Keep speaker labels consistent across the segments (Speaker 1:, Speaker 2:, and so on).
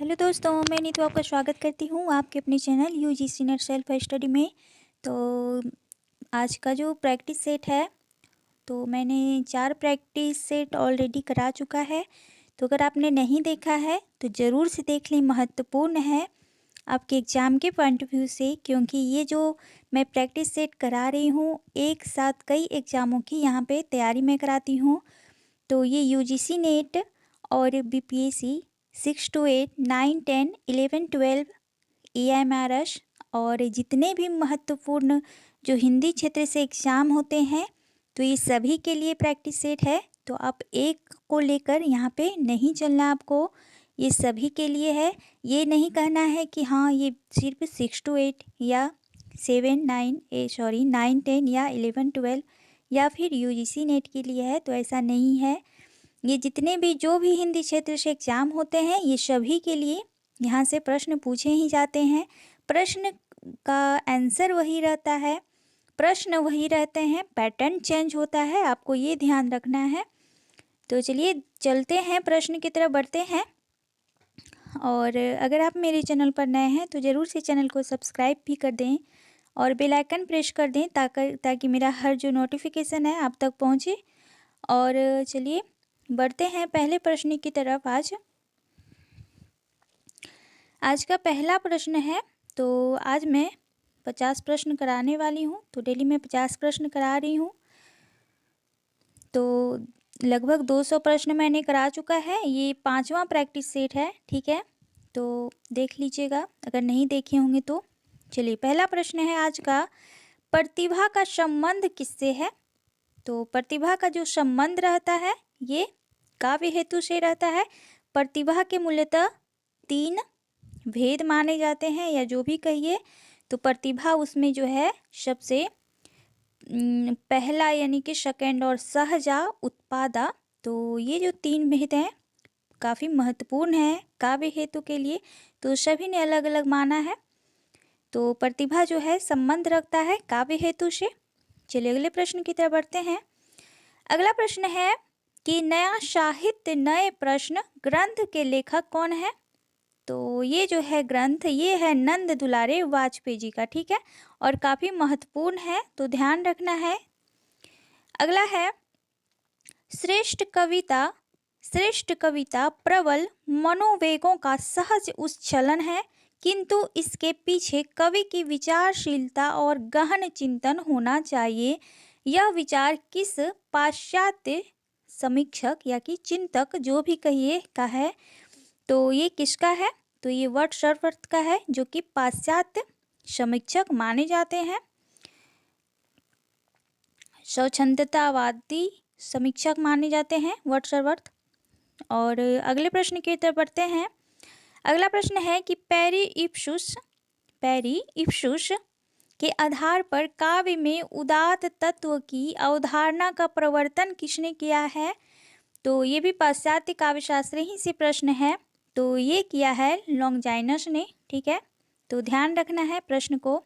Speaker 1: Hello दोस्तों, मैं नीतू आपका स्वागत करती हूँ आपके अपने channel UGC net self study में। तो आज का जो प्रैक्टिस सेट है, तो मैंने 4 प्रैक्टिस सेट ऑलरेडी करा चुका है। तो अगर आपने नहीं देखा है तो ज़रूर से देख लें, महत्वपूर्ण है आपके एग्ज़ाम के पॉइंट ऑफ व्यू से, क्योंकि ये जो मैं प्रैक्टिस सेट करा रही हूँ एक साथ कई एग्ज़ामों की यहाँ पे तैयारी मैं कराती हूँ। तो ये यूजीसी नेट और बीपीएससी 6 to 8, 9, 10, 11, 12, एएमआरएस और जितने भी महत्वपूर्ण जो हिंदी क्षेत्र से एग्ज़ाम होते हैं, तो ये सभी के लिए प्रैक्टिस सेट है। तो आप एक को लेकर यहाँ पे नहीं चलना आपको, ये सभी के लिए है। ये नहीं कहना है कि हाँ ये सिर्फ 6 to 8 या 9, 10 या 11, 12 या फिर यूजीसी नेट के लिए है, तो ऐसा नहीं है। ये जितने भी जो भी हिंदी क्षेत्र से एग्ज़ाम होते हैं, ये सभी के लिए यहाँ से प्रश्न पूछे ही जाते हैं। प्रश्न का आंसर वही रहता है, प्रश्न वही रहते हैं, पैटर्न चेंज होता है, आपको ये ध्यान रखना है। तो चलिए चलते हैं, प्रश्न की तरफ बढ़ते हैं। और अगर आप मेरे चैनल पर नए हैं तो ज़रूर से चैनल को सब्सक्राइब भी कर दें और बेल आइकन प्रेस कर दें ताकि मेरा हर जो नोटिफिकेशन है आप तक पहुँचे। और चलिए बढ़ते हैं पहले प्रश्न की तरफ। आज का पहला प्रश्न है, तो आज मैं 50 प्रश्न कराने वाली हूँ। तो डेली मैं 50 प्रश्न करा रही हूँ, तो लगभग 200 प्रश्न मैंने करा चुका है। ये 5वां प्रैक्टिस सेट है, ठीक है। तो देख लीजिएगा अगर नहीं देखे होंगे तो। चलिए पहला प्रश्न है आज का, प्रतिभा का संबंध किससे है? तो प्रतिभा का जो संबंध रहता है ये काव्य हेतु से रहता है। प्रतिभा के मूलतः 3 भेद माने जाते हैं, या जो भी कहिए। तो प्रतिभा उसमें जो है सबसे पहला यानी कि सेकंड और सहजा उत्पादा, तो ये जो 3 भेद हैं काफ़ी महत्वपूर्ण है काव्य हेतु के लिए। तो सभी ने अलग अलग माना है। तो प्रतिभा जो है संबंध रखता है काव्य हेतु से। चलिए अगले प्रश्न की तरफ बढ़ते हैं। अगला प्रश्न है कि नया साहित्य नए प्रश्न ग्रंथ के लेखक कौन है? तो ये जो है ग्रंथ, ये है नंद दुलारे वाजपेयी जी का, ठीक है, और काफ़ी महत्वपूर्ण है, तो ध्यान रखना है। अगला है, श्रेष्ठ कविता प्रबल मनोवेगों का सहज उच्छलन है, किंतु इसके पीछे कवि की विचारशीलता और गहन चिंतन होना चाहिए। यह विचार किस पाश्चात्य समीक्षक या कि चिंतक, जो भी कहिए, का है? तो ये किसका है? तो ये वर्ड्सवर्थ का है, जो कि पाश्चात्य समीक्षक माने जाते हैं, स्वच्छंदतावादी समीक्षक माने जाते हैं वर्ड्सवर्थ। और अगले प्रश्न की तरफ बढ़ते हैं। अगला प्रश्न है कि पेरी इप्सुस के आधार पर काव्य में उदात्त तत्व की अवधारणा का प्रवर्तन किसने किया है? तो ये भी पाश्चात्य काव्यशास्त्र ही से प्रश्न है, तो ये किया है लॉन्गिनस ने, ठीक है। तो ध्यान रखना है प्रश्न को।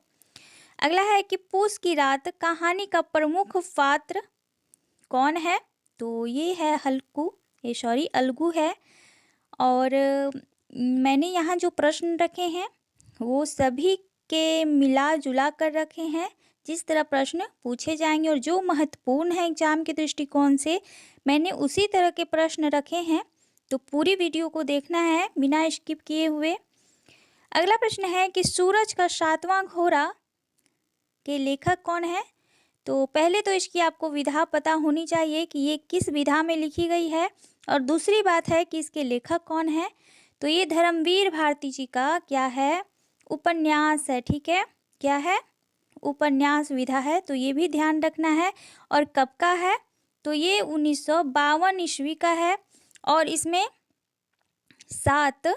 Speaker 1: अगला है कि पूस की रात कहानी का प्रमुख पात्र कौन है? तो ये है अलगू है। और मैंने यहाँ जो प्रश्न रखे हैं वो सभी के मिला जुला कर रखे हैं, जिस तरह प्रश्न पूछे जाएंगे और जो महत्वपूर्ण है एग्जाम के दृष्टिकोण से, मैंने उसी तरह के प्रश्न रखे हैं। तो पूरी वीडियो को देखना है बिना स्किप किए हुए। अगला प्रश्न है कि सूरज का 7वां घोड़ा के लेखक कौन है? तो पहले तो इसकी आपको विधा पता होनी चाहिए कि ये किस विधा में लिखी गई है, और दूसरी बात है कि इसके लेखक कौन है। तो ये धर्मवीर भारती जी का क्या है? उपन्यास है, ठीक है। क्या है? उपन्यास विधा है, तो ये भी ध्यान रखना है। और कब का है? तो ये 1952 ईस्वी का है, और इसमें 7,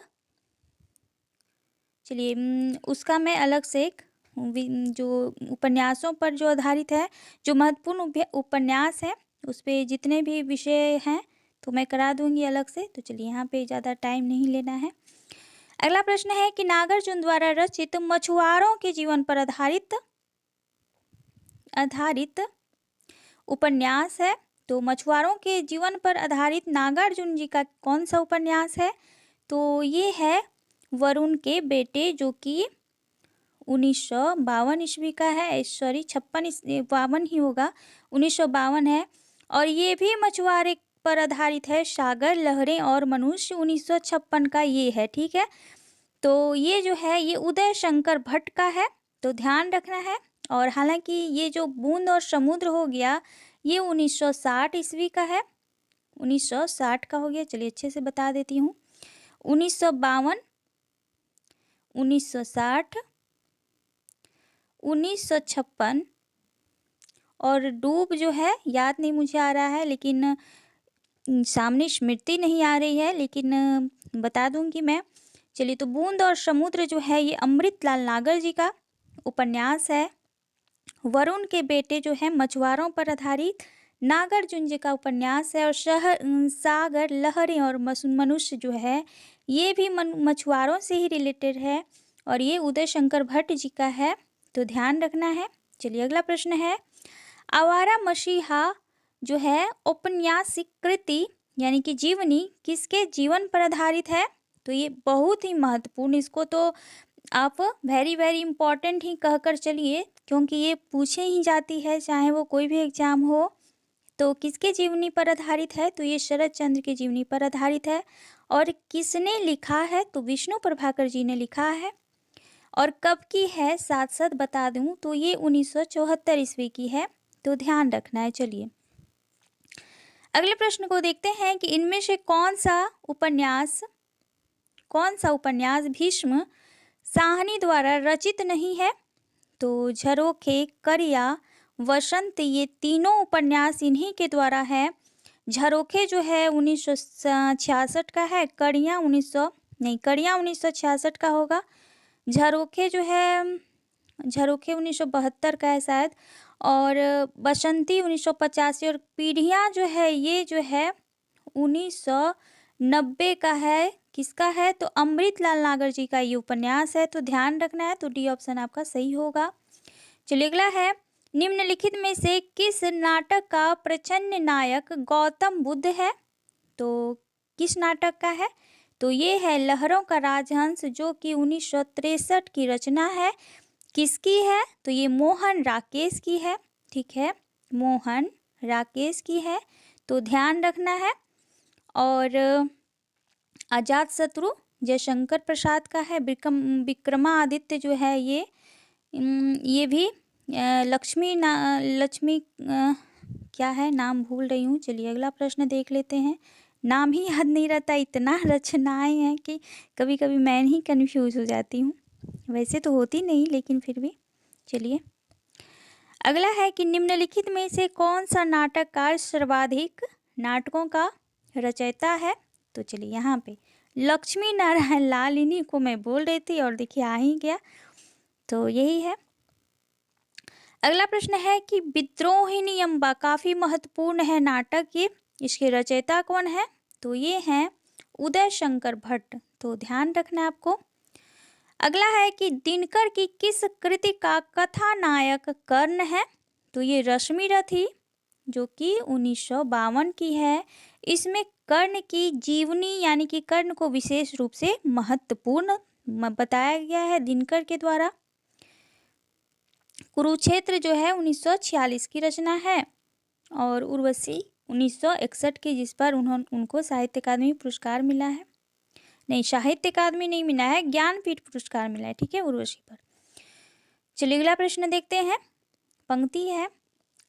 Speaker 1: चलिए उसका मैं अलग से जो उपन्यासों पर जो आधारित है, जो महत्वपूर्ण उपन्यास है, उस पर जितने भी विषय हैं तो मैं करा दूंगी अलग से। तो चलिए यहाँ पे ज़्यादा टाइम नहीं लेना है। अगला प्रश्न है कि नागार्जुन द्वारा रचित मछुआरों के जीवन पर आधारित उपन्यास है। तो मछुआरों के जीवन पर आधारित नागार्जुन जी का कौन सा उपन्यास है? तो ये है वरुण के बेटे, जो कि 1952 ईस्वी का है, सॉरी 52 ही होगा, 1952 है। और ये भी मछुआरे पर आधारित है, सागर, लहरें और मनुष्य 1956 का ये है, ठीक है। तो ये जो है ये उदय शंकर भट्ट का है, तो ध्यान रखना है। और हालांकि ये जो बूंद और समुद्र हो गया ये 1960 ईस्वी का है, 1960 का हो गया। चलिए अच्छे से बता देती हूँ, 1952, 1960, 1956 और डूब जो है याद नहीं मुझे आ रहा है, लेकिन सामने स्मृति नहीं आ रही है, लेकिन बता दूंगी मैं। चलिए, तो बूंद और समुद्र जो है ये अमृतलाल नागर जी का उपन्यास है। वरुण के बेटे जो है मछुआरों पर आधारित नागार्जुन जी का उपन्यास है। और सागर, लहरें और मनुष्य जो है ये भी मछुआरों से ही रिलेटेड है और ये उदय शंकर भट्ट जी का है, तो ध्यान रखना है। चलिए अगला प्रश्न है, आवारा मसीहा जो है औपन्यासिक कृति यानी कि जीवनी किसके जीवन पर आधारित है? तो ये बहुत ही महत्वपूर्ण, इसको तो आप वेरी वेरी इंपॉर्टेंट ही कहकर चलिए, क्योंकि ये पूछे ही जाती है चाहे वो कोई भी एग्जाम हो। तो किसके जीवनी पर आधारित है? तो ये शरद चंद्र की जीवनी पर आधारित है। और किसने लिखा है? तो विष्णु प्रभाकर जी ने लिखा है। और कब की है साथ साथ बता दूं, तो ये 1974 ईस्वी की है, तो ध्यान रखना है। चलिए अगले प्रश्न को देखते हैं कि इनमें से कौन सा उपन्यास भीष्म साहनी द्वारा रचित नहीं है? तो झरोखे, करिया, वसंत ये तीनों उपन्यास इन्हीं के द्वारा है। झरोखे जो है 1966 का है, करिया 1966 का होगा। झरोखे जो है झरोखे 1972 का है शायद, और बसंती 1985 और पीढ़ियाँ जो है ये जो है 1990 का है। किसका है? तो अमृतलाल नागर जी का ये उपन्यास है, तो ध्यान रखना है। तो डी ऑप्शन आपका सही होगा। चलिए अगला है, निम्नलिखित में से किस नाटक का प्रच्छन्न नायक गौतम बुद्ध है? तो किस नाटक का है? तो ये है लहरों का राजहंस, जो कि 1963 की रचना है। किसकी है? तो ये मोहन राकेश की है, ठीक है, मोहन राकेश की है, तो ध्यान रखना है। और अजात शत्रु जयशंकर प्रसाद का है। विक्रमादित्य जो है ये भी लक्ष्मी क्या है, नाम भूल रही हूँ। चलिए अगला प्रश्न देख लेते हैं, नाम ही याद नहीं रहता, इतना रचनाएं हैं कि कभी कभी मैं ही कंफ्यूज हो जाती हूँ, वैसे तो होती नहीं लेकिन फिर भी। चलिए अगला है कि निम्नलिखित में से कौन सा नाटककार सर्वाधिक नाटकों का रचयिता है? तो चलिए यहाँ पे लक्ष्मी नारायण लाल, इन्हीं को मैं बोल रही थी और देखिए आ ही गया, तो यही है। अगला प्रश्न है कि विद्रोहिणी अम्बा काफी महत्वपूर्ण है नाटक ये, इसके रचयिता कौन है? तो ये हैं उदय शंकर भट्ट, तो ध्यान रखना आपको। अगला है कि दिनकर की किस कृति का कथानायक कर्ण है? तो ये रश्मि रथी, जो कि 1952 की है। इसमें कर्ण की जीवनी यानी कि कर्ण को विशेष रूप से महत्वपूर्ण बताया गया है दिनकर के द्वारा। कुरुक्षेत्र जो है 1946 की रचना है। और उर्वशी 1961 की, जिस पर उनको साहित्य अकादमी पुरस्कार मिला है। नहीं, साहित्य अकादमी नहीं मिला है, ज्ञानपीठ पुरस्कार मिला है, ठीक है, उर्वशी पर। चलिए अगला प्रश्न देखते हैं। पंक्ति है,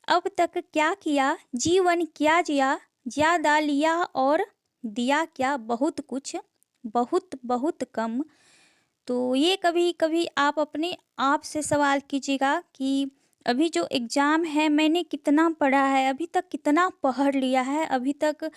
Speaker 1: अब तक क्या किया, जीवन क्या जिया, ज्यादा लिया और दिया क्या, बहुत कुछ, बहुत बहुत कम। तो ये कभी कभी आप अपने आप से सवाल कीजिएगा कि अभी जो एग्ज़ाम है मैंने कितना पढ़ा है, अभी तक कितना पढ़ लिया है, अभी तक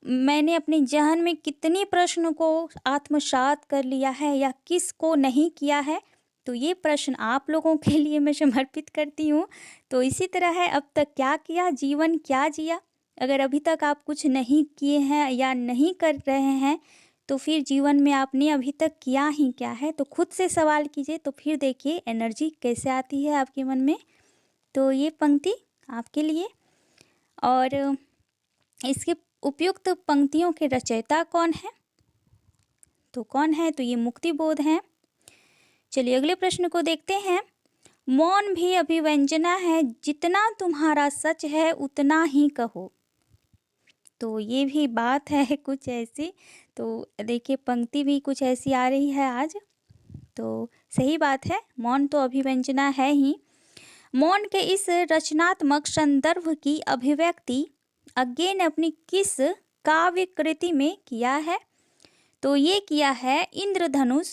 Speaker 1: मैंने अपने जहन में कितने प्रश्न को आत्मसात कर लिया है या किस को नहीं किया है। तो ये प्रश्न आप लोगों के लिए मैं समर्पित करती हूँ। तो इसी तरह है, अब तक क्या किया, जीवन क्या जिया। अगर अभी तक आप कुछ नहीं किए हैं या नहीं कर रहे हैं तो फिर जीवन में आपने अभी तक किया ही क्या है, तो खुद से सवाल कीजिए, तो फिर देखिए एनर्जी कैसे आती है आपके मन में। तो ये पंक्ति आपके लिए। और इसके उपयुक्त पंक्तियों के रचयिता कौन है? तो कौन है? तो ये मुक्तिबोध हैं। चलिए अगले प्रश्न को देखते हैं। मौन भी अभिव्यंजना है, जितना तुम्हारा सच है उतना ही कहो। तो ये भी बात है कुछ ऐसी। तो देखिए पंक्ति भी कुछ ऐसी आ रही है आज। तो सही बात है, मौन तो अभिव्यंजना है ही। मौन के इस रचनात्मक संदर्भ की अभिव्यक्ति अज्ञे ने अपनी किस काव्य कृति में किया है? तो ये किया है इंद्रधनुष,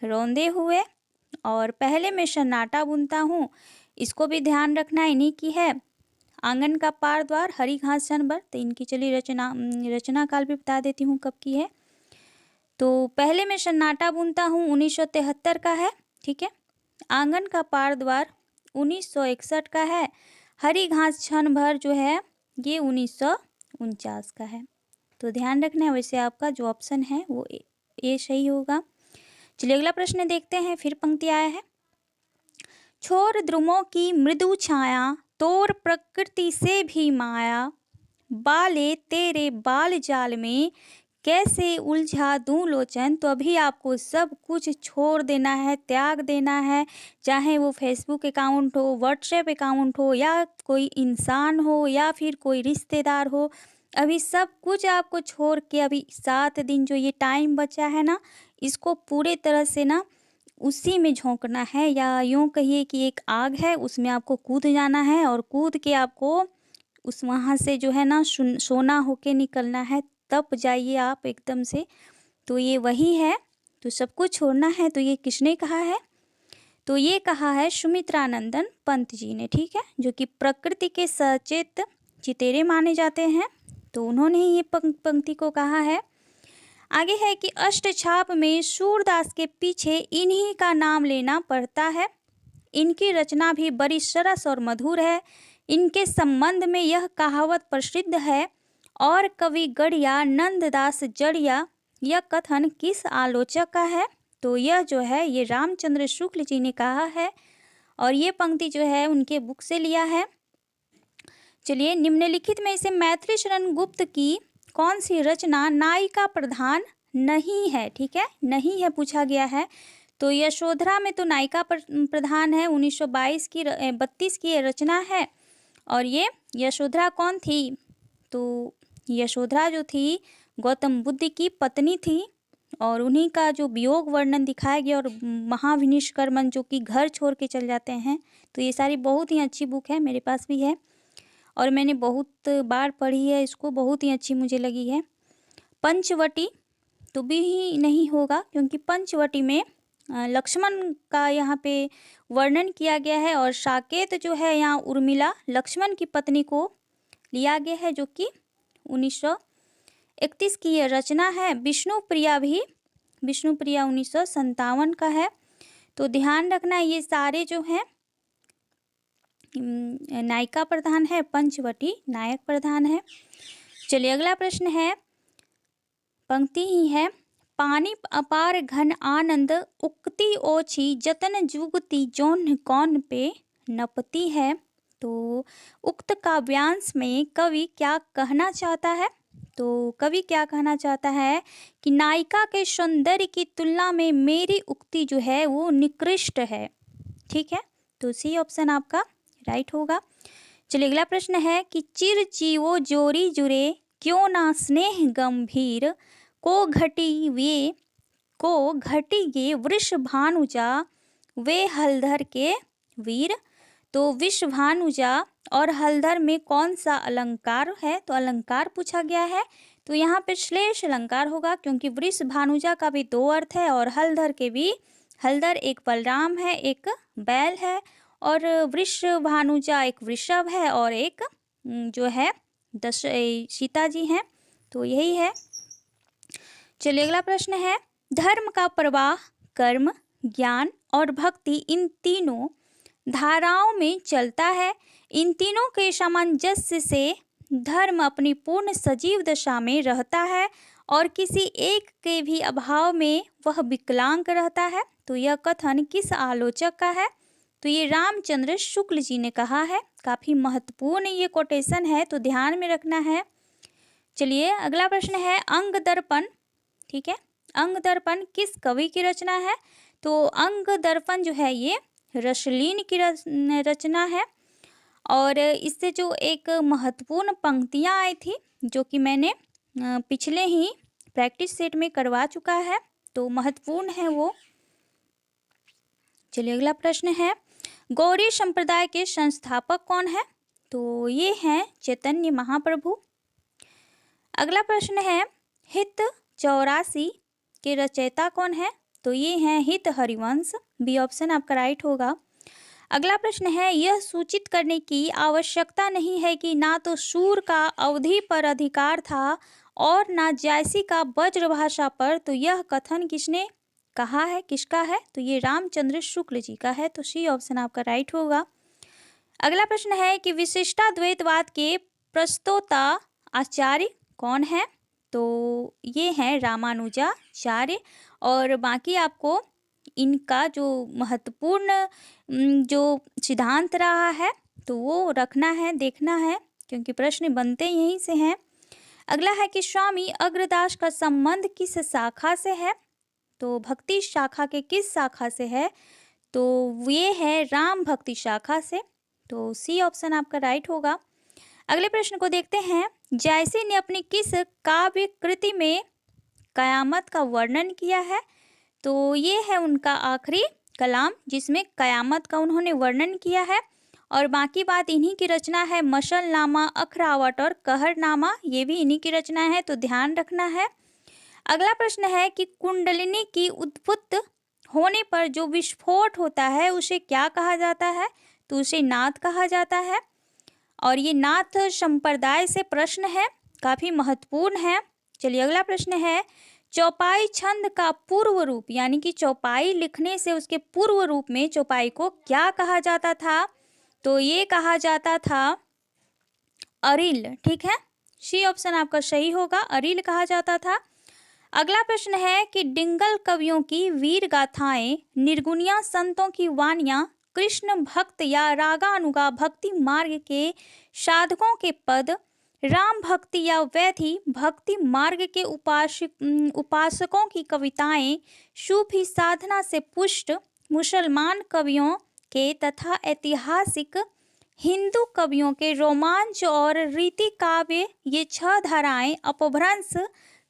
Speaker 1: रौंदे हुए, और पहले मैं सन्नाटा बुनता हूँ, इसको भी ध्यान रखना, इन्हीं की है। आंगन का पार द्वार, हरी घास छनभर, तो इनकी चलिए रचना काल भी बता देती हूँ कब की है। तो पहले मैं सन्नाटा बुनता हूँ 1973 का है, ठीक है। आंगन का पार द्वार 1961 का है। हरी घास क्षण भर जो है ये 1949 का है। तो ध्यान रखना है, वैसे आपका जो ऑप्शन है वो ए सही होगा। चलिए अगला प्रश्न देखते हैं। फिर पंक्ति आया है। छोर द्रुमों की मृदु छाया, तोर प्रकृति से भी माया, बाले तेरे बाल जाल में कैसे उलझा दूं लोचन। तो अभी आपको सब कुछ छोड़ देना है, त्याग देना है, चाहे वो फेसबुक अकाउंट हो, व्हाट्सएप अकाउंट हो, या कोई इंसान हो, या फिर कोई रिश्तेदार हो। अभी सब कुछ आपको छोड़ के अभी 7 दिन जो ये टाइम बचा है ना, इसको पूरे तरह से ना उसी में झोंकना है, या यूँ कहिए कि एक आग है उसमें आपको कूद जाना है, और कूद के आपको उस वहाँ से जो है ना सोना होके निकलना है, तब जाइए आप एकदम से। तो ये वही है। तो सब कुछ छोड़ना है। तो ये किसने कहा है? तो ये कहा है सुमित्रानंदन पंत जी ने, ठीक है, जो कि प्रकृति के सचेत चितेरे माने जाते हैं। तो उन्होंने ही ये पंक्ति को कहा है। आगे है कि अष्टछाप में सूरदास के पीछे इन्हीं का नाम लेना पड़ता है। इनकी रचना भी बड़ी सरस और मधुर है। इनके संबंध में यह कहावत प्रसिद्ध है, और कवि गढ़िया नंददास जड़िया, यह कथन किस आलोचक का है? तो यह जो है ये रामचंद्र शुक्ल जी ने कहा है, और ये पंक्ति जो है उनके बुक से लिया है। चलिए निम्नलिखित में से मैथिली शरण गुप्त की कौन सी रचना नायिका प्रधान नहीं है? ठीक है, नहीं है पूछा गया है। तो यशोधरा में तो नायिका प्रधान है, 1932 की ये रचना है। और ये यशोधरा कौन थी? तो यशोधरा जो थी गौतम बुद्ध की पत्नी थी, और उन्हीं का जो वियोग वर्णन दिखाया गया, और महाविनिष्कर्मण जो कि घर छोड़ के चल जाते हैं। तो ये सारी बहुत ही अच्छी बुक है, मेरे पास भी है और मैंने बहुत बार पढ़ी है इसको, बहुत ही अच्छी मुझे लगी है। पंचवटी तो भी ही नहीं होगा, क्योंकि पंचवटी में लक्ष्मण का यहाँ पे वर्णन किया गया है, और साकेत जो है यहाँ उर्मिला लक्ष्मण की पत्नी को लिया गया है, जो कि 1931 की यह रचना है। विष्णुप्रिया 1957 का है। तो ध्यान रखना ये सारे जो हैं नायिका प्रधान है, पंचवटी नायक प्रधान है। चलिए अगला प्रश्न है, पंक्ति ही है। पानी अपार घन आनंद उक्ति ओछी, जतन जुगति जोन कौन पे नपती है। तो उक्त काव्यांश में कवि क्या कहना चाहता है? तो कवि क्या कहना चाहता है कि नायिका के सौंदर्य की तुलना में मेरी उक्ति जो है वो निकृष्ट है। ठीक है, तो सी ऑप्शन आपका राइट होगा। चलिए अगला प्रश्न है कि चिर जीवो जोरी जुरे, क्यों ना स्नेह गंभीर, को घटी गे वृष भानुजा, वे हलधर के वीर। तो विश्वभानुजा और हलधर में कौन सा अलंकार है? तो अलंकार पूछा गया है, तो यहाँ पे श्लेष अलंकार होगा, क्योंकि वृष भानुजा का भी 2 अर्थ है, और हलधर के भी। हलधर एक बलराम है, एक बैल है, और वृष भानुजा एक वृषभ है, और एक जो है सीता जी हैं। तो यही है। चलिए अगला प्रश्न है, धर्म का प्रवाह कर्म, ज्ञान और भक्ति इन तीनों धाराओं में चलता है। इन तीनों के सामंजस्य से धर्म अपनी पूर्ण सजीव दशा में रहता है, और किसी एक के भी अभाव में वह विकलांग रहता है। तो यह कथन किस आलोचक का है? तो ये रामचंद्र शुक्ल जी ने कहा है। काफ़ी महत्वपूर्ण ये कोटेशन है, तो ध्यान में रखना है। चलिए अगला प्रश्न है, अंग दर्पण। ठीक है, अंग दर्पण किस कवि की रचना है? तो अंग दर्पण जो है ये रसलीन की रचना है। और इससे जो एक महत्वपूर्ण पंक्तियाँ आई थी जो कि मैंने पिछले ही प्रैक्टिस सेट में करवा चुका है, तो महत्वपूर्ण है वो। चलिए अगला प्रश्न है, गौड़ी संप्रदाय के संस्थापक कौन है? तो ये हैं चैतन्य महाप्रभु। अगला प्रश्न है, हित 84 के रचयिता कौन है? तो ये हैं हित हरिवंश। बी ऑप्शन आपका राइट होगा। अगला प्रश्न है, यह सूचित करने की आवश्यकता नहीं है कि ना तो सूर का अवधि पर अधिकार था और ना जायसी का ब्रजभाषा पर, तो यह कथन किसने कहा है, किसका है? तो ये रामचंद्र शुक्ल जी का है। तो सी ऑप्शन आपका राइट होगा। अगला प्रश्न है कि विशिष्टाद्वैतवाद के प्रस्तोता आचार्य कौन है? तो ये हैं रामानुजाचार्य। और बाकी आपको इनका जो महत्वपूर्ण जो सिद्धांत रहा है तो वो रखना है, देखना है, क्योंकि प्रश्न बनते यहीं से हैं। अगला है कि स्वामी अग्रदास का संबंध किस शाखा से है? तो भक्ति शाखा के किस शाखा से है? तो ये है राम भक्ति शाखा से। तो सी ऑप्शन आपका राइट होगा। अगले प्रश्न को देखते हैं, जायसी ने अपनी किस काव्य कृति में कयामत का वर्णन किया है? तो ये है उनका आखिरी कलाम जिसमें कयामत का उन्होंने वर्णन किया है। और बाकी बात इन्हीं की रचना है, मशलनामा, अखरावट और कहरनामा, ये भी इन्हीं की रचना है, तो ध्यान रखना है। अगला प्रश्न है कि कुंडलिनी की उद्भुत होने पर जो विस्फोट होता है उसे क्या कहा जाता है? तो उसे नाद कहा जाता है। और ये नाथ संप्रदाय से प्रश्न है, काफी महत्वपूर्ण है। चलिए अगला प्रश्न है, चौपाई छंद का पूर्व रूप, यानी कि चौपाई लिखने से उसके पूर्व रूप में चौपाई को क्या कहा जाता था? तो ये कहा जाता था अरिल। ठीक है, सी ऑप्शन आपका सही होगा, अरिल कहा जाता था। अगला प्रश्न है कि डिंगल कवियों की वीर गाथाएं, निर्गुणिया संतों की वाणियां, कृष्ण भक्त या रागानुगा भक्ति मार्ग के साधकों के पद, राम भक्ति या वैधि भक्ति मार्ग के उपासकों की कविताएं, सूफी साधना से पुष्ट मुसलमान कवियों के तथा ऐतिहासिक हिंदू कवियों के रोमांच और रीति काव्य, ये 6 धाराएं अपभ्रंश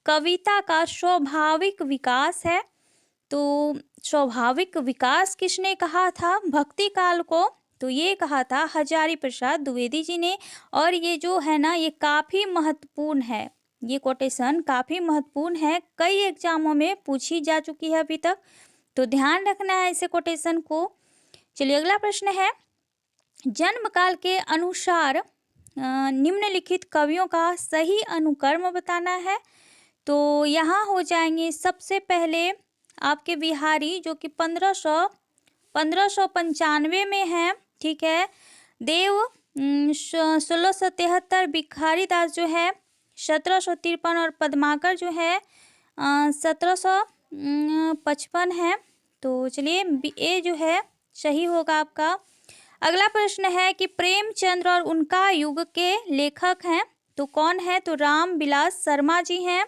Speaker 1: कविता का स्वाभाविक विकास है। तो स्वाभाविक विकास किसने कहा था भक्ति काल को? तो ये कहा था हजारी प्रसाद द्विवेदी जी ने। और ये जो है ना, ये काफ़ी महत्वपूर्ण है, ये कोटेशन काफ़ी महत्वपूर्ण है, कई एग्जामों में पूछी जा चुकी है अभी तक, तो ध्यान रखना है इसे कोटेशन को। चलिए अगला प्रश्न है, जन्म काल के अनुसार निम्नलिखित कवियों का सही अनुक्रम बताना है। तो यहाँ हो जाएंगे सबसे पहले आपके बिहारी जो कि 1595 में है। ठीक है, देव 1673, भिखारी दास जो है 1753 और पद्माकर जो है 1755 है। तो चलिए ए जो है सही होगा आपका। अगला प्रश्न है कि प्रेमचंद्र और उनका युग के लेखक हैं तो कौन है? तो राम विलास शर्मा जी हैं।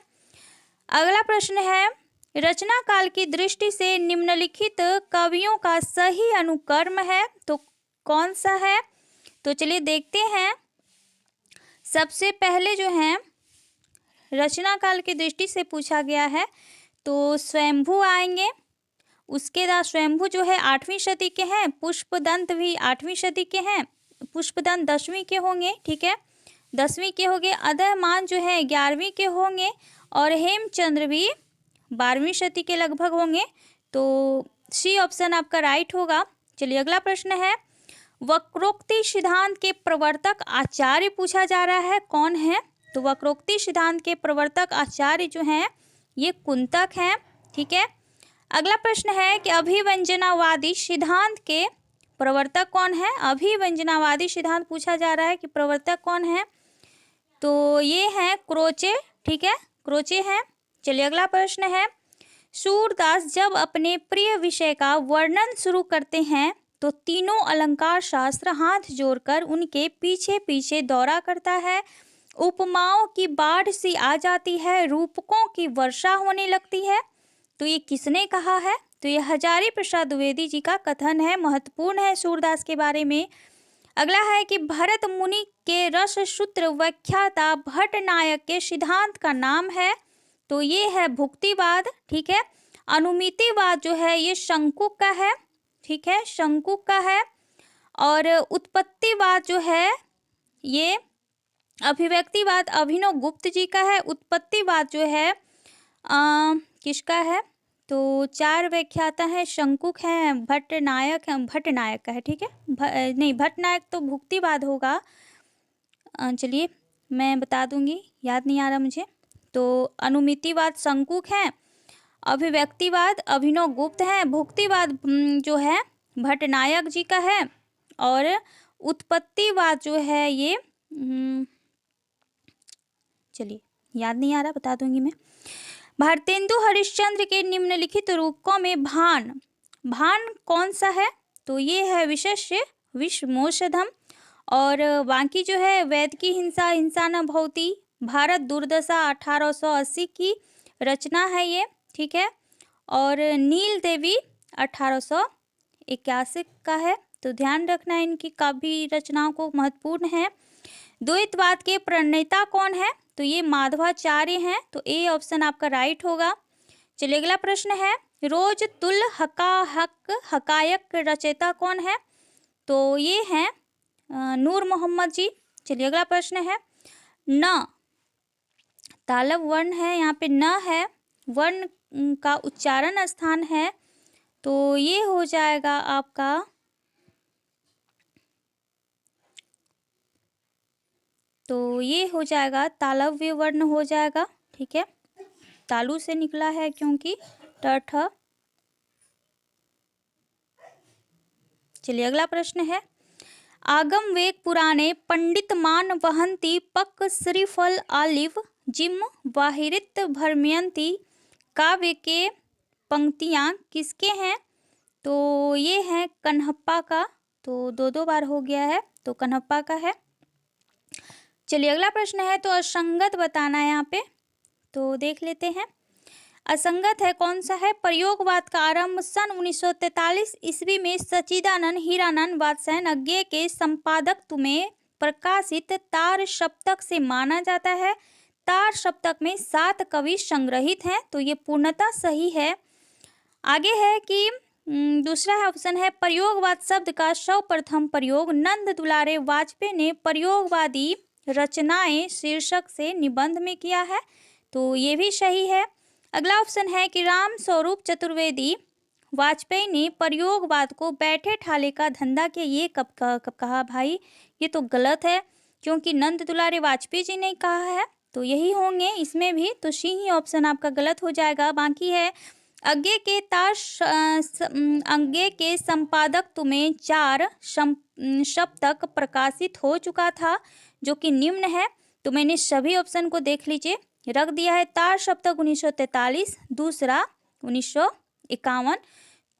Speaker 1: अगला प्रश्न है, रचना काल की दृष्टि से निम्नलिखित कवियों का सही अनुक्रम है तो कौन सा है? तो चलिए देखते हैं। सबसे पहले जो है रचना काल की दृष्टि से पूछा गया है तो स्वयंभू आएंगे। उसके बाद स्वयंभू जो है 8वीं सदी के हैं, पुष्पदंत भी 8वीं सदी के हैं, पुष्पदंत 10वीं के होंगे। ठीक है, 10वीं के होंगे। अदयमान जो है 11वीं के होंगे और हेमचंद्र भी 12वीं सदी के लगभग होंगे। तो सी ऑप्शन आपका राइट होगा। चलिए अगला प्रश्न है, वक्रोक्ति सिद्धांत के प्रवर्तक आचार्य पूछा जा रहा है, कौन है? तो वक्रोक्ति सिद्धांत के प्रवर्तक आचार्य जो हैं ये कुंतक हैं। ठीक है, अगला प्रश्न है कि अभिव्यंजनावादी सिद्धांत के प्रवर्तक कौन है? अभिव्यंजनावादी सिद्धांत पूछा जा रहा है कि प्रवर्तक कौन है? तो ये हैं क्रोचे। ठीक है, क्रोचे हैं। चलिए अगला प्रश्न है, सूरदास जब अपने प्रिय विषय का वर्णन शुरू करते हैं तो तीनों अलंकार शास्त्र हाथ जोड़कर उनके पीछे पीछे दौरा करता है, उपमाओं की बाढ़ सी आ जाती है, रूपकों की वर्षा होने लगती है। तो ये किसने कहा है? तो ये हजारी प्रसाद द्विवेदी जी का कथन है, महत्वपूर्ण है सूरदास के बारे में। अगला है कि भरत मुनि के रस सूत्र व्याख्याता भट्ट नायक के सिद्धांत का नाम है, तो ये है भुक्तिवाद। ठीक है, अनुमितिवाद जो है ये शंकुक का है। ठीक है, शंकुक का है। और उत्पत्तिवाद जो है ये अभिव्यक्तिवाद अभिनव गुप्त जी का है। उत्पत्तिवाद जो है किसका है? तो 4 व्याख्याता है, शंकुक है, भट्ट नायक का है। ठीक है, नहीं, भट्ट नायक तो भुक्तिवाद होगा। चलिए मैं बता दूंगी, याद नहीं आ रहा मुझे। तो अनुमितिवाद शंकुक है, अभिव्यक्तिवाद अभिनव गुप्त है, भुक्तिवाद जो है भट्ट नायक जी का है, और उत्पत्तिवाद जो है ये चलिए याद नहीं आ रहा, बता दूंगी मैं। भारतेंदु हरिश्चंद्र के निम्नलिखित रूपकों में भान कौन सा है? तो ये है विशेष्य विषमोषधम। और बाकी जो है वेद की हिंसा हिंसा न भवती, भारत दुर्दशा 1880 की रचना है ये। ठीक है, और नील देवी 1881 का है। तो ध्यान रखना इनकी काव्य रचनाओं को, महत्वपूर्ण है। द्वैतवाद के प्रणेता कौन है? तो ये माधवाचार्य हैं। तो ए ऑप्शन आपका राइट होगा। चलिए अगला प्रश्न है, रोज तुल हकायक रचयिता कौन है? तो ये हैं नूर मोहम्मद जी। चलिए अगला प्रश्न है, न तालब वर्ण है, यहाँ पे न है, वर्ण का उच्चारण स्थान है, तो ये हो जाएगा आपका तालव्य वर्ण हो जाएगा। ठीक है, तालु से निकला है क्योंकि टठ। चलिए अगला प्रश्न है, आगम वेग पुराणे पंडित मान वहंती पक श्रीफल आलिव जिम वाहिरित भरमयंती काव्य के पंक्तियां किसके हैं? तो ये है कन्हप्पा का। तो 2 बार हो गया है, तो कन्हप्पा का है। चलिए अगला प्रश्न है, तो असंगत बताना है यहाँ पे, तो देख लेते हैं। असंगत है कौन सा है? प्रयोगवाद का आरंभ सन 1943 ईस्वी में सच्चिदानंद हीरानंद वात्स्यायन अज्ञेय के संपादक में प्रकाशित तार सप्तक से माना जाता है। तार सप्तक में 7 कवि संग्रहित हैं, तो ये पूर्णतः सही है। आगे है कि दूसरा ऑप्शन है, प्रयोगवाद शब्द का सर्वप्रथम प्रयोग नंद दुलारे वाजपेयी ने प्रयोगवादी रचनाएं शीर्षक से निबंध में किया है, तो ये भी सही है। अगला ऑप्शन है कि राम स्वरूप चतुर्वेदी वाजपेयी ने प्रयोगवाद को बैठे ठाले का धंधा किया। ये कब कहा भाई? ये तो गलत है, क्योंकि नंद दुलारे वाजपेयी जी ने कहा है, तो यही होंगे इसमें भी। तो सी ही ऑप्शन आपका गलत हो जाएगा। बाकी है अज्ञेय के संपादक में 4 सप्तक प्रकाशित हो चुका था, जो कि निम्न है। तो मैंने सभी ऑप्शन को देख लीजिए रख दिया है। तार सप्तक 1943, दूसरा 1951,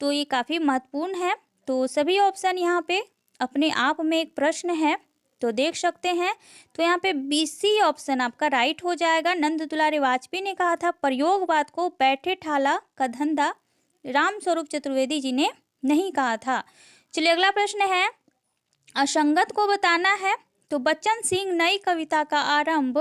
Speaker 1: तो ये काफ़ी महत्वपूर्ण है। तो सभी ऑप्शन यहाँ पे अपने आप में एक प्रश्न है, तो देख सकते हैं। तो यहाँ पे BC ऑप्शन आपका राइट हो जाएगा। नंद दुलारे वाजपेयी ने कहा था प्रयोगवाद को बैठे ठाला का धंधा, राम स्वरूप चतुर्वेदी जी ने नहीं कहा था। चलिए अगला प्रश्न है, असंगत को बताना है। तो बच्चन सिंह नई कविता का आरंभ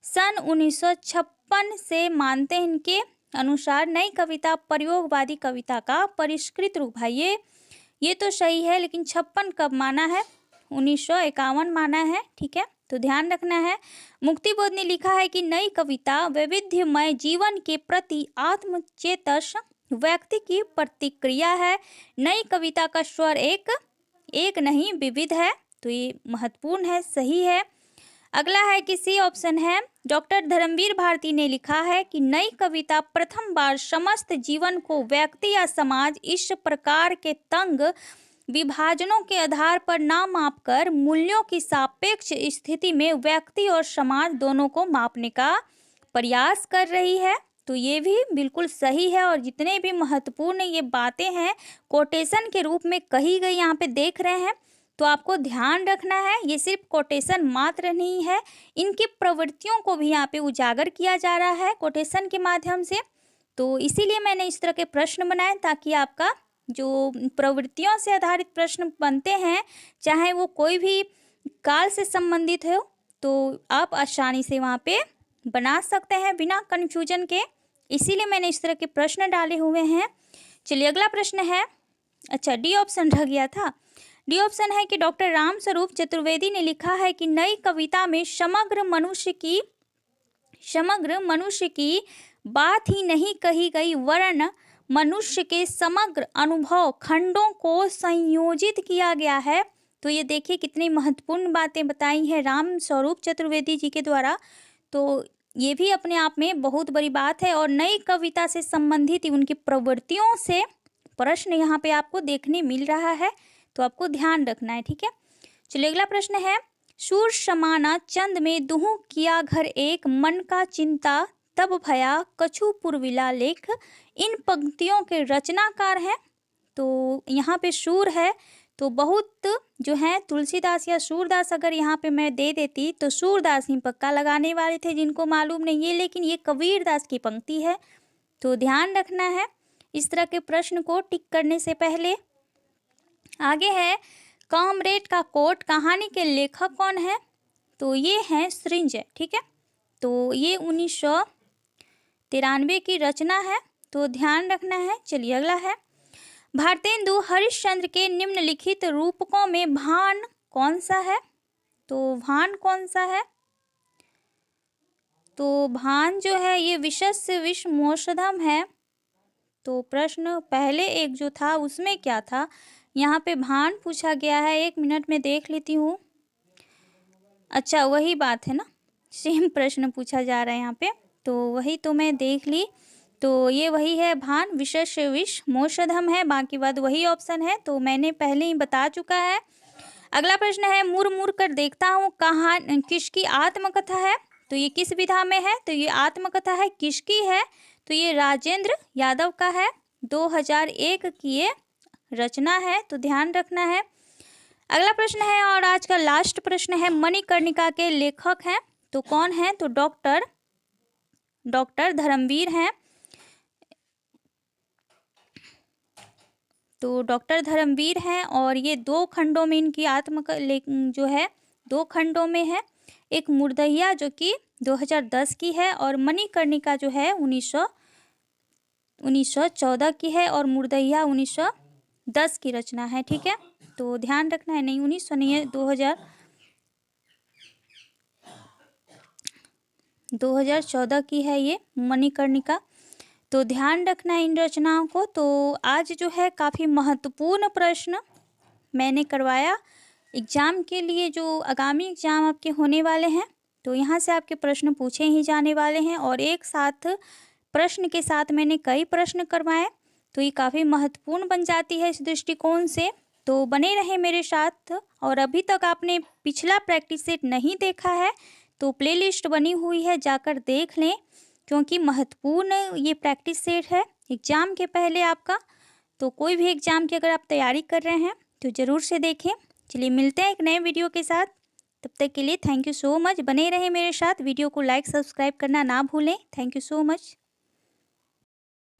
Speaker 1: सन 1956 से मानते हैं। इनके अनुसार नई कविता प्रयोगवादी कविता का परिष्कृत रूप है। ये तो सही है, लेकिन 56 कब माना है? 1951 माना है। ठीक है, तो ध्यान रखना है। मुक्तिबोध ने लिखा है कि नई कविता वैविध्यमय जीवन के प्रति आत्मचेतस व्यक्ति की प्रतिक्रिया है। नई कविता का स्वर एक नहीं विविध है, तो ये महत्वपूर्ण है, सही है। अगला है कि सी ऑप्शन है, डॉक्टर धर्मवीर भारती ने लिखा है कि नई कविता प्रथम बार समस्त जीवन को व्यक्ति या समाज इस प्रकार के तंग विभाजनों के आधार पर ना मापकर मूल्यों की सापेक्ष स्थिति में व्यक्ति और समाज दोनों को मापने का प्रयास कर रही है। तो ये भी बिल्कुल सही है। और जितने भी महत्वपूर्ण ये बातें हैं कोटेशन के रूप में कही गई यहाँ पे देख रहे हैं, तो आपको ध्यान रखना है। ये सिर्फ कोटेशन मात्र नहीं है, इनकी प्रवृत्तियों को भी यहाँ पे उजागर किया जा रहा है कोटेशन के माध्यम से। तो इसीलिए मैंने इस तरह के प्रश्न बनाए ताकि आपका जो प्रवृत्तियों से आधारित प्रश्न बनते हैं, चाहे वो कोई भी काल से संबंधित हो, तो आप आसानी से वहाँ पे बना सकते हैं बिना कन्फ्यूजन के। इसीलिए मैंने इस तरह के प्रश्न डाले हुए हैं। चलिए अगला प्रश्न है, अच्छा डी ऑप्शन रह गया था। डी ऑप्शन है कि डॉक्टर रामस्वरूप चतुर्वेदी ने लिखा है कि नई कविता में समग्र मनुष्य की बात ही नहीं कही गई, वरन मनुष्य के समग्र अनुभव खंडों को संयोजित किया गया है। तो ये देखिए कितनी महत्वपूर्ण बातें बताई हैं रामस्वरूप चतुर्वेदी जी के द्वारा। तो ये भी अपने आप में बहुत बड़ी बात है और नई कविता से संबंधित उनकी प्रवृत्तियों से प्रश्न यहाँ पे आपको देखने मिल रहा है, तो आपको ध्यान रखना है, ठीक है। चलिए अगला प्रश्न है, सूर समाना चंद में दुहु किया घर एक, मन का चिंता तब भया कछु पुरविला लेख। इन पंक्तियों के रचनाकार हैं। तो यहाँ पे सूर है, तो बहुत जो है तुलसीदास या सूरदास अगर यहाँ पे मैं दे देती तो सूरदास ही पक्का लगाने वाले थे, जिनको मालूम नहीं है, लेकिन ये कबीरदास की पंक्ति है। तो ध्यान रखना है इस तरह के प्रश्न को टिक करने से पहले। आगे है, कामरेड का कोट कहानी के लेखक कौन है? तो ये हैं सृंजय, ठीक है। तो ये 1993 की रचना है, तो ध्यान रखना है। चलिए अगला है, भारतेंदु हरिश्चंद्र के निम्नलिखित रूपकों में भान कौन सा है? तो भान कौन सा है? तो भान जो है ये विशस्य विषमोषधम है। तो प्रश्न पहले एक जो था उसमें क्या था, यहाँ पे भान पूछा गया है। 1 मिनट में देख लेती हूँ। अच्छा वही बात है ना, सेम प्रश्न पूछा जा रहा है यहाँ पे, तो वही तो मैं देख ली। तो ये वही है, भान विशस्य विषमोषधम है, बाकी बात वही ऑप्शन है, तो मैंने पहले ही बता चुका है। अगला प्रश्न है, मुड़ मुड़ कर देखता हूँ कहाँ किसकी आत्मकथा है? तो ये किस विधा में है? तो ये आत्मकथा है, किसकी है? तो ये राजेंद्र यादव का है, 2001 की ये रचना है, तो ध्यान रखना है। अगला प्रश्न है और आज का लास्ट प्रश्न है, मणिकर्णिका के लेखक हैं तो कौन है? तो डॉक्टर धर्मवीर हैं। तो डॉक्टर धर्मवीर हैं और ये 2 खंडों में इनकी जो है 2 खंडों में है। एक मुर्दैया जो कि 2010 की है और मणिकर्णिका जो है 1914 की है और मुर्दैया 1910 की रचना है, ठीक है। तो ध्यान रखना है, नहीं 1900 नहीं है, 2014 की है ये मणिकर्णिका। तो ध्यान रखना है इन रचनाओं को। तो आज जो है काफ़ी महत्वपूर्ण प्रश्न मैंने करवाया एग्ज़ाम के लिए, जो आगामी एग्ज़ाम आपके होने वाले हैं। तो यहाँ से आपके प्रश्न पूछे ही जाने वाले हैं और एक साथ प्रश्न के साथ मैंने कई प्रश्न करवाए, तो ये काफ़ी महत्वपूर्ण बन जाती है इस दृष्टिकोण से। तो बने रहें मेरे साथ, और अभी तक आपने पिछला प्रैक्टिस सेट नहीं देखा है तो प्लेलिस्ट बनी हुई है, जाकर देख लें, क्योंकि महत्वपूर्ण ये प्रैक्टिस सेट है एग्ज़ाम के पहले आपका। तो कोई भी एग्ज़ाम की अगर आप तैयारी कर रहे हैं तो ज़रूर से देखें। चलिए मिलते हैं एक नए वीडियो के साथ, तब तक के लिए थैंक यू सो मच। बने रहें मेरे साथ, वीडियो को लाइक सब्सक्राइब करना ना भूलें। Thank you so much.